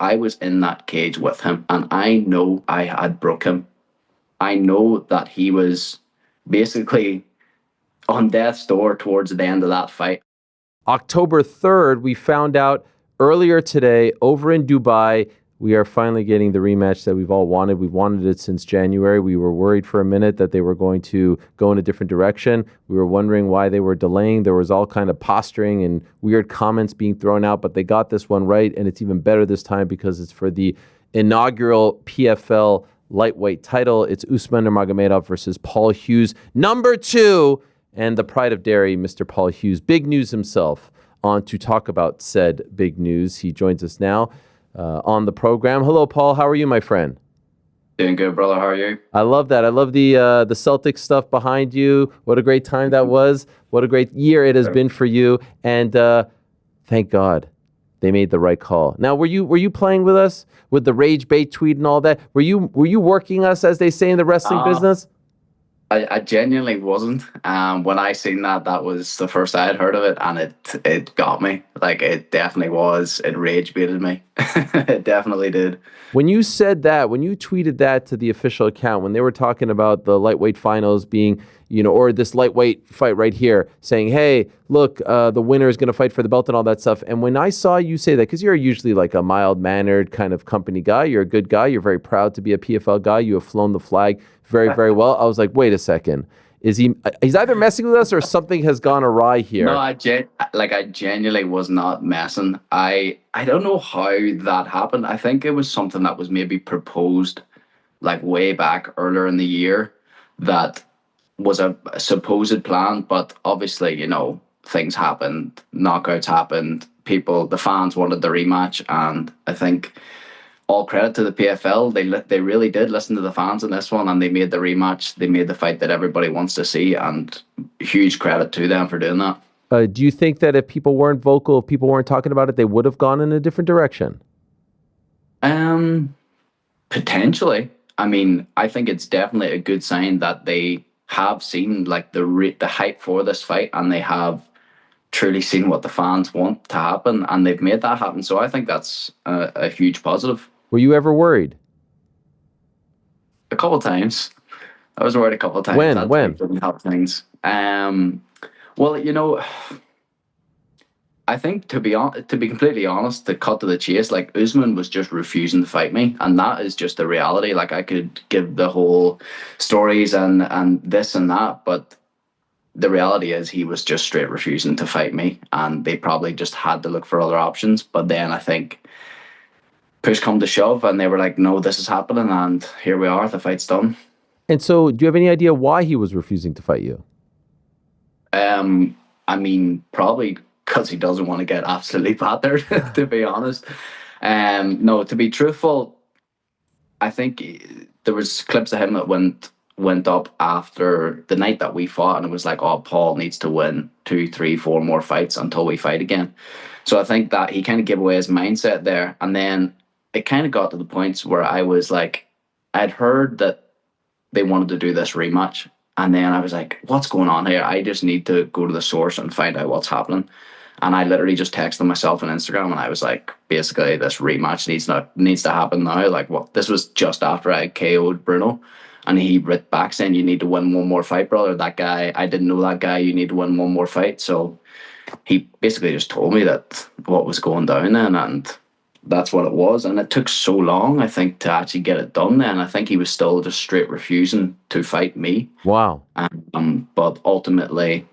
I was in that cage with him, and I know I had broke him. I know that he was basically on death's door towards the end of that fight. October 3rd, we found out earlier today over in Dubai, we are finally getting the rematch that we've all wanted. We've wanted it since January. We were worried for a minute that they were going to go in a different direction. We were wondering why they were delaying. There was all kind of posturing and weird comments being thrown out, but they got this one right, and it's even better this time because it's for the inaugural PFL lightweight title. It's Usman Nurmagomedov versus Paul Hughes, number 2, and the pride of Derry, Mr. Paul Hughes. Big news himself. On to talk about said big news. He joins us now on the program. Hello, Paul. How are you, my friend? Doing good, brother. How are you? I love that. I love the Celtics stuff behind you. What a great time that was. What a great year it has been for you. And thank God they made the right call. Now, were you playing with us with the rage bait tweet and all that? Were you working us, as they say in the wrestling business? I genuinely wasn't. When I seen that was the first I had heard of it, and it got me. Like, it definitely was. It rage baited me. It definitely did. When you said that, when you tweeted that to the official account, when they were talking about the lightweight finals being, or this lightweight fight right here, saying, hey, look, the winner is going to fight for the belt and all that stuff. And when I saw you say that, because you're usually like a mild-mannered kind of company guy, you're a good guy, you're very proud to be a PFL guy, you have flown the flag very, very well. I was like, wait a second. He's either messing with us or something has gone awry here. No, I genuinely was not messing. I don't know how that happened. I think it was something that was maybe proposed like way back earlier in the year that was a supposed plan, but obviously, things happened, knockouts happened, the fans wanted the rematch, and I think all credit to the PFL. They really did listen to the fans in this one, and they made the rematch. They made the fight that everybody wants to see, and huge credit to them for doing that. Do you think that if people weren't vocal, if people weren't talking about it, they would have gone in a different direction? Potentially. I mean, I think it's definitely a good sign that they have seen like the hype for this fight, and they have truly seen what the fans want to happen, and they've made that happen. So I think that's a huge positive. Were you ever worried? A couple of times. I was worried a couple of times. When? Didn't help things. Well, I think to be completely honest, to cut to the chase, like Usman was just refusing to fight me, and that is just the reality. Like, I could give the whole stories and this and that, but the reality is he was just straight refusing to fight me, and they probably just had to look for other options. But then I think push come to shove, and they were like, no, this is happening, and here we are, the fight's done. And so do you have any idea why he was refusing to fight you? I mean, probably because he doesn't want to get absolutely battered, to be honest. No, to be truthful, I think there was clips of him that went up after the night that we fought, and it was like, oh, Paul needs to win 2, 3, 4 more fights until we fight again. So I think that he kind of gave away his mindset there. And then it kind of got to the points where I was like, I'd heard that they wanted to do this rematch, and then I was like, what's going on here? I just need to go to the source and find out what's happening. And I literally just texted myself on Instagram, and I was like, basically, this rematch needs to happen now. Like, what? This was just after I KO'd Bruno, and he writ back saying, you need to win one more fight, brother. That guy, I didn't know that guy. You need to win one more fight. So he basically just told me that what was going down then, and that's what it was. And it took so long, I think, to actually get it done then. I think he was still just straight refusing to fight me. Wow. But ultimately,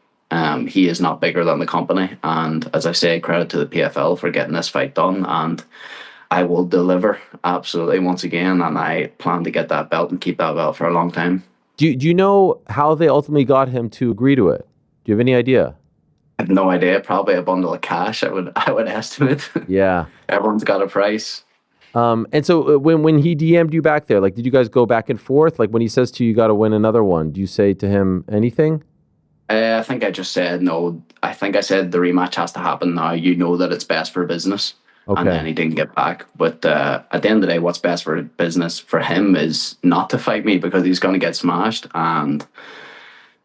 he is not bigger than the company. And as I say, credit to the PFL for getting this fight done. And I will deliver absolutely once again. And I plan to get that belt and keep that belt for a long time. Do you know how they ultimately got him to agree to it? Do you have any idea? I have no idea. Probably a bundle of cash, I would estimate. Yeah. Everyone's got a price. And so when he DM'd you back there, like, did you guys go back and forth? Like, when he says to you, you got to win another one, do you say to him anything? I think I just said no. I think I said the rematch has to happen now. You know that it's best for business. Okay. And then he didn't get back. But at the end of the day, what's best for business for him is not to fight me, because he's going to get smashed. And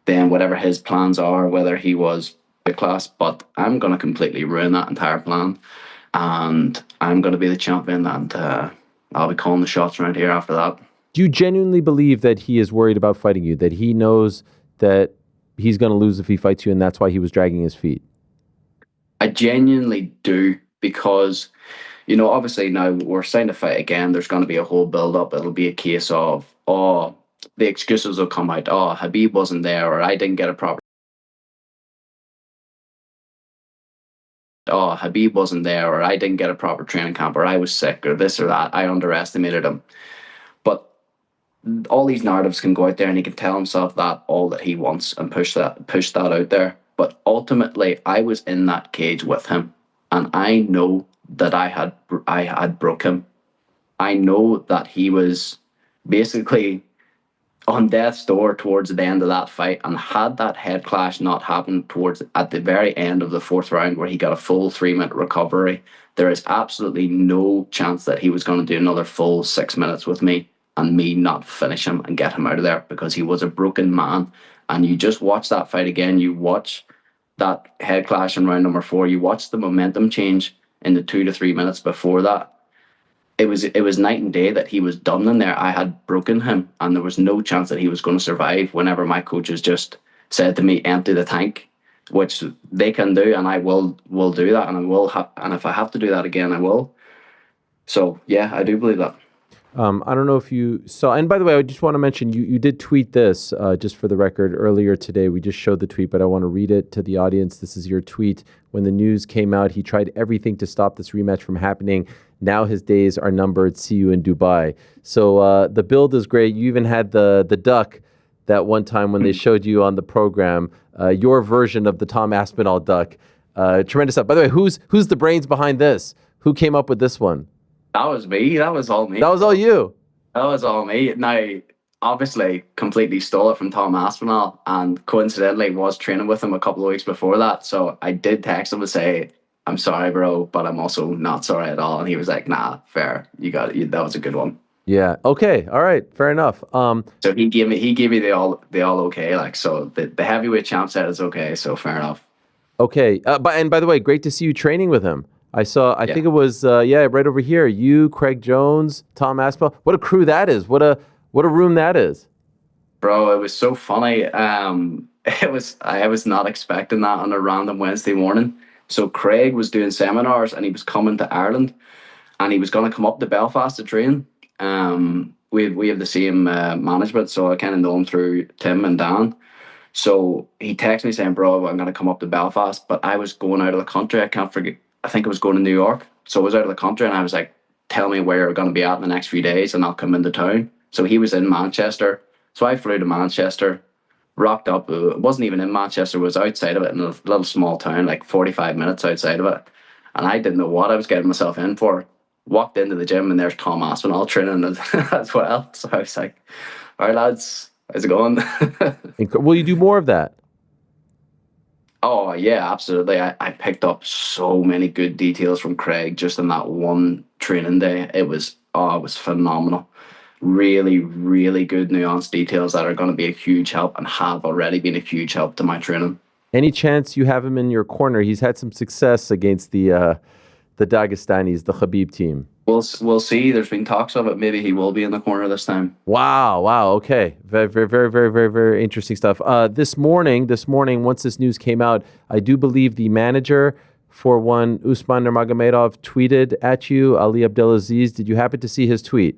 then whatever his plans are, whether he was class, but I'm going to completely ruin that entire plan. and I'm going to be the champion, and I'll be calling the shots around here after that. Do you genuinely believe that he is worried about fighting you, that he knows that he's going to lose if he fights you, and that's why he was dragging his feet? I genuinely do, because, you know, obviously now we're starting to fight again. There's going to be a whole build-up. It'll be a case of, oh, the excuses will come out. Oh, Habib wasn't there, or I didn't get a proper. Oh, Habib wasn't there, or I didn't get a proper training camp, or I was sick, or this or that. I underestimated him. But all these narratives can go out there, and he can tell himself that all that he wants and push that out there. But ultimately, I was in that cage with him, and I know that I had broke him. I know that he was basically on death's door towards the end of that fight, and had that head clash not happened towards at the very end of the fourth round, where he got a full 3-minute recovery, there is absolutely no chance that he was going to do another full 6 minutes with me and me not finish him and get him out of there, because he was a broken man. And you just watch that fight again, you watch that head clash in round number 4, you watch the momentum change in the 2 to 3 minutes before that. It was night and day that he was done in there. I had broken him, and there was no chance that he was going to survive. Whenever my coaches just said to me, "Empty the tank," which they can do, and I will do that, and I will and if I have to do that again, I will. So yeah, I do believe that. I don't know if you saw, and by the way, I just want to mention you did tweet this just for the record earlier today. We just showed the tweet, but I want to read it to the audience. This is your tweet. When the news came out, he tried everything to stop this rematch from happening. Now his days are numbered. See you in Dubai. So the build is great. You even had the duck that one time when they showed you on the program, your version of the Tom Aspinall duck. Tremendous stuff. By the way, who's the brains behind this? Who came up with this one? That was me. That was all me. That was all you. That was all me. Now, obviously, completely stole it from Tom Aspinall, and coincidentally was training with him a couple of weeks before that. So I did text him to say, "I'm sorry, bro, but I'm also not sorry at all." And he was like, "Nah, fair. You got it. That was a good one." Yeah. Okay. All right. Fair enough. So he gave me the all okay. Like, so the heavyweight champ said it's okay. So fair enough. Okay. And by the way, great to see you training with him. I think it was, right over here. You, Craig Jones, Tom Aspinall. What a crew that is. What a room that is. Bro, it was so funny. I was not expecting that on a random Wednesday morning. So Craig was doing seminars, and he was coming to Ireland, and he was going to come up to Belfast to train. We have the same management, so I kind of know him through Tim and Dan. So he texted me saying, "Bro, I'm going to come up to Belfast," but I was going out of the country. I can't forget. I think I was going to New York. So I was out of the country, and I was like, "Tell me where you're going to be at in the next few days, and I'll come into town." So he was in Manchester. So I flew to Manchester, rocked up. It wasn't even in Manchester. It was outside of it, in a little small town, like 45 minutes outside of it. And I didn't know what I was getting myself in for. Walked into the gym, and there's Tom Aspinall training as well. So I was like, "All right, lads, how's it going?" Will you do more of that? Oh yeah, absolutely. I picked up so many good details from Craig just in that one training day. It was phenomenal. Really, really good nuanced details that are going to be a huge help, and have already been a huge help to my training. Any chance you have him in your corner? He's had some success against the Dagestanis, the Khabib team. We'll see. There's been talks of it. Maybe he will be in the corner this time. Wow. Okay. Very, very, very, very, very, very interesting stuff. This morning, once this news came out, I do believe the manager for one, Usman Nurmagomedov, tweeted at you, Ali Abdelaziz. Did you happen to see his tweet?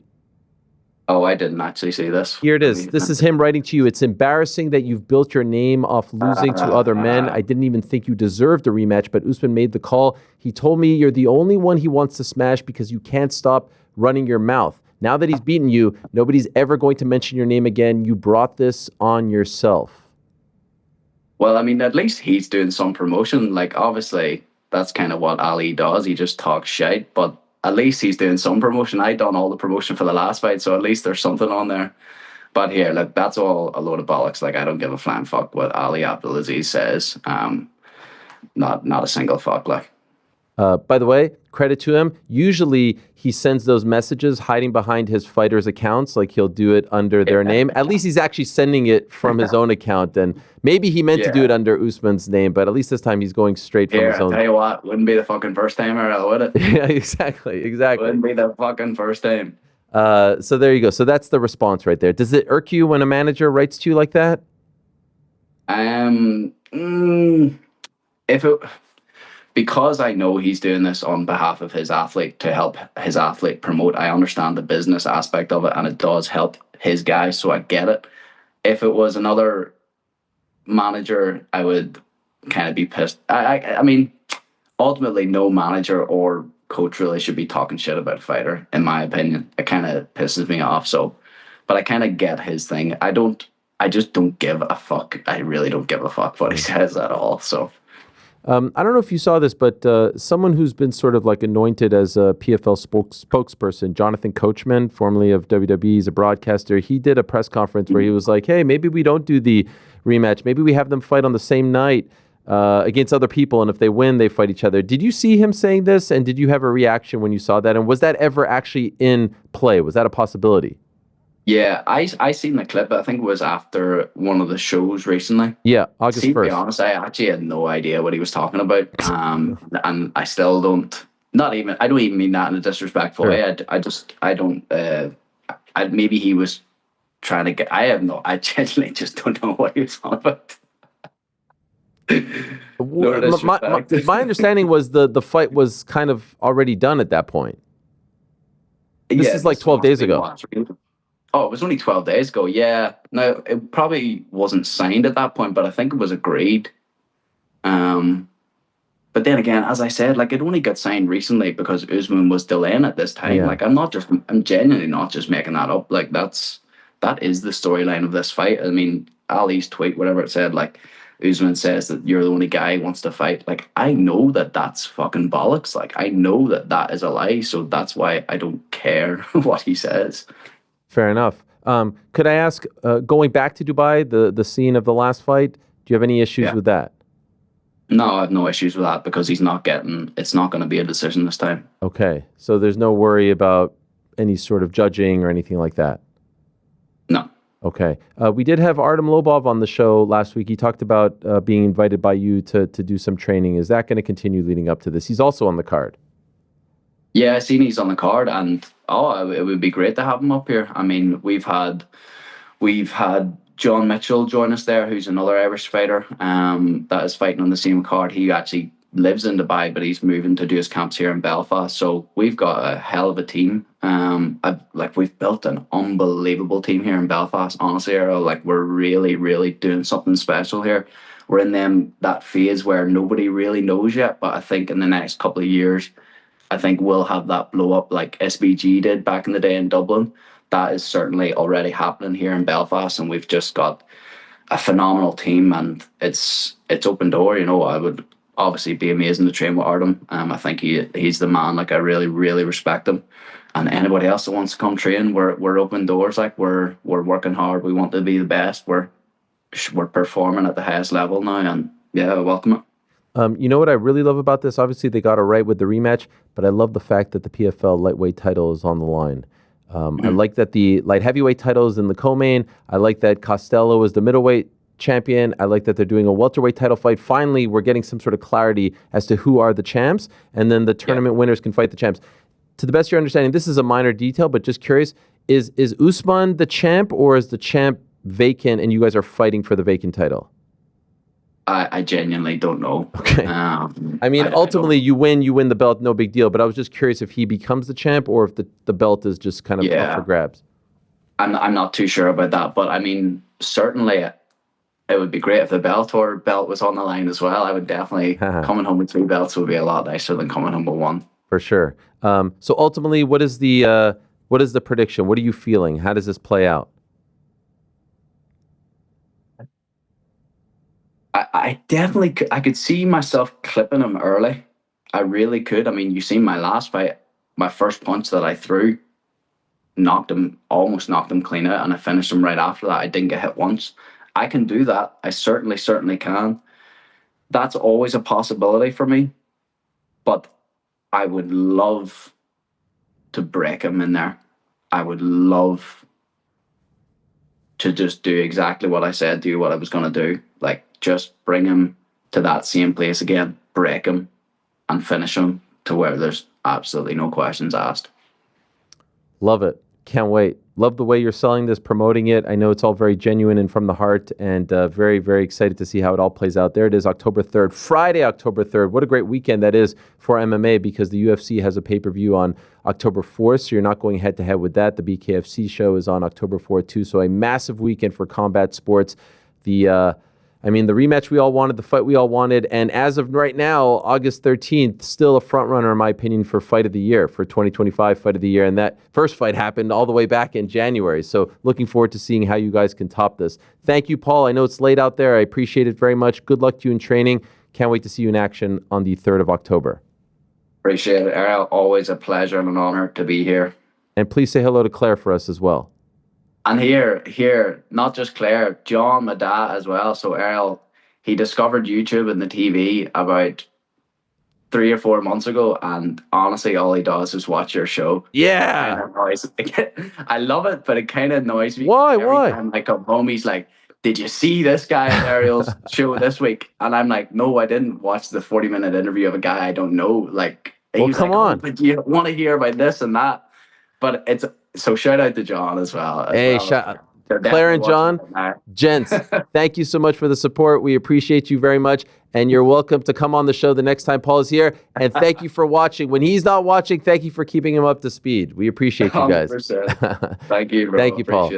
Oh, I didn't actually see this. Here it is. This is him writing to you. "It's embarrassing that you've built your name off losing to other men. I didn't even think you deserved a rematch, but Usman made the call. He told me you're the only one he wants to smash because you can't stop running your mouth. Now that he's beaten you, nobody's ever going to mention your name again. You brought this on yourself." Well, I mean, at least he's doing some promotion. Like, obviously, that's kind of what Ali does. He just talks shit, but at least he's doing some promotion. I done all the promotion for the last fight, so at least there's something on there. But here, look, that's all a load of bollocks. Like, I don't give a flying fuck what Ali Abdelaziz says. Not a single fuck, like. By the way, credit to him. Usually he sends those messages hiding behind his fighters' accounts, like he'll do it under their name. At least he's actually sending it from his own account. And maybe he meant to do it under Usman's name, but at least this time he's going straight from his own. I tell you what, wouldn't be the fucking first time, Ariel, would it? Yeah, exactly. Wouldn't be the fucking first time. So there you go. So that's the response right there. Does it irk you when a manager writes to you like that? Because I know he's doing this on behalf of his athlete to help his athlete promote, I understand the business aspect of it, and it does help his guys, so I get it. If it was another manager, I would kind of be pissed. I mean, ultimately, no manager or coach really should be talking shit about a fighter, in my opinion. It kind of pisses me off. So, but I kind of get his thing. I just don't give a fuck. I really don't give a fuck what he says at all. So. I don't know if you saw this, but someone who's been sort of like anointed as a PFL spokesperson, Jonathan Coachman, formerly of WWE, he's a broadcaster. He did a press conference where he was like, hey, maybe we don't do the rematch. Maybe we have them fight on the same night against other people, and if they win, they fight each other. Did you see him saying this, and did you have a reaction when you saw that? And was that ever actually in play? Was that a possibility? Yeah, I seen the clip. I think it was after one of the shows recently. Yeah, August 1st. To be honest, I actually had no idea what he was talking about. And I still don't. I don't even mean that in a disrespectful way. Maybe he was trying to get. I genuinely just don't know what he was on about. My understanding was the fight was kind of already done at that point. This is like 12 days ago. Oh, it was only 12 days ago. Yeah. No, it probably wasn't signed at that point, but I think it was agreed. But then again, as I said, like it only got signed recently because Usman was delaying at this time. Yeah. Like I'm genuinely not just making that up. Like that is the storyline of this fight. I mean, Ali's tweet, whatever it said, like Usman says that you're the only guy who wants to fight. Like I know that that's fucking bollocks. Like I know that is a lie. So that's why I don't care what he says. Fair enough. Could I ask, going back to Dubai, the scene of the last fight, do you have any issues with that? No, I have no issues with that because it's not going to be a decision this time. Okay. So there's no worry about any sort of judging or anything like that? No. Okay. We did have Ardam Lob on the show last week. He talked about being invited by you to do some training. Is that going to continue leading up to this? He's also on the card. Yeah, I seen he's on the card, and it would be great to have him up here. I mean, we've had John Mitchell join us there, who's another Irish fighter that is fighting on the same card. He actually lives in Dubai, but he's moving to do his camps here in Belfast. So we've got a hell of a team. We've built an unbelievable team here in Belfast. Honestly, Ariel, like we're really, really doing something special here. We're in that phase where nobody really knows yet, but I think in the next couple of years, I think we'll have that blow up like SBG did back in the day in Dublin. That is certainly already happening here in Belfast, and we've just got a phenomenal team, and it's open door. You know, I would obviously be amazing to train with Ardam. I think he's the man. Like I really, really respect him. And anybody else that wants to come train, we're open doors. Like we're working hard. We want to be the best. We're performing at the highest level now, and yeah, welcome it. You know what I really love about this? Obviously, they got it right with the rematch, but I love the fact that the PFL lightweight title is on the line. I like that the light heavyweight title is in the co-main. I like that Costello is the middleweight champion. I like that they're doing a welterweight title fight. Finally, we're getting some sort of clarity as to who are the champs, and then the tournament winners can fight the champs. To the best of your understanding, this is a minor detail, but just curious, is Usman the champ, or is the champ vacant and you guys are fighting for the vacant title? I genuinely don't know. Okay. I mean, ultimately, you win the belt, no big deal. But I was just curious if he becomes the champ or if the belt is just kind of up for grabs. I'm not too sure about that, but I mean, certainly it would be great if the belt was on the line as well. I would definitely coming home with 2 belts would be a lot nicer than coming home with 1. For sure. So ultimately, what is the prediction? What are you feeling? How does this play out? I definitely I could see myself clipping him early. I really could. I mean, you seen my last fight, my first punch that I threw, almost knocked him clean out, and I finished him right after that. I didn't get hit once. I can do that. I certainly can. That's always a possibility for me. But I would love to break him in there. I would love to just do exactly what I said, do what I was going to do. Like, just bring him to that same place again, break him, and finish him to where there's absolutely no questions asked. Love it. Can't wait. Love the way you're selling this, promoting it. I know it's all very genuine and from the heart, and very, very excited to see how it all plays out. There it is, October 3rd, Friday, October 3rd. What a great weekend that is for MMA, because the UFC has a pay-per-view on October 4th, so you're not going head-to-head with that. The BKFC show is on October 4th, too, so a massive weekend for combat sports. The rematch we all wanted, the fight we all wanted, and as of right now, August 13th, still a front runner, in my opinion, for Fight of the Year, for 2025 Fight of the Year, and that first fight happened all the way back in January, so looking forward to seeing how you guys can top this. Thank you, Paul. I know it's late out there. I appreciate it very much. Good luck to you in training. Can't wait to see you in action on the 3rd of October. Appreciate it, Ariel. Always a pleasure and an honor to be here. And please say hello to Claire for us as well. And here, not just Claire, John, my dad as well. So Ariel, he discovered YouTube and the TV about 3 or 4 months ago, and honestly, all he does is watch your show. Yeah. I love it, but it kind of annoys me. Why? Every time I come home, he's like, "Did you see this guy at Ariel's show this week?" And I'm like, "No, I didn't watch the 40-minute interview of a guy I don't know." Like, well, come on. "Oh, but you want to hear about this and that?" But it's so shout out to John as well. Claire and John, gents, thank you so much for the support. We appreciate you very much, and you're welcome to come on the show the next time Paul is here. And thank you for watching. When he's not watching, thank you for keeping him up to speed. We appreciate you guys. 100%. Thank you, bro. Thank you, Paul.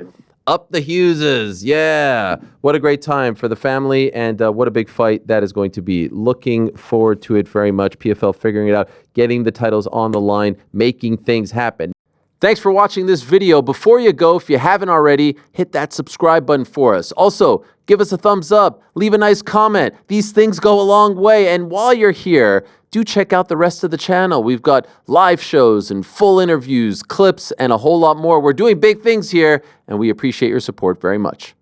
Up the Hugheses. Yeah. What a great time for the family, and what a big fight that is going to be. Looking forward to it very much. PFL figuring it out, getting the titles on the line, making things happen. Thanks for watching this video. Before you go, if you haven't already, hit that subscribe button for us. Also, give us a thumbs up, leave a nice comment. These things go a long way. And while you're here, do check out the rest of the channel. We've got live shows and full interviews, clips, and a whole lot more. We're doing big things here, and we appreciate your support very much.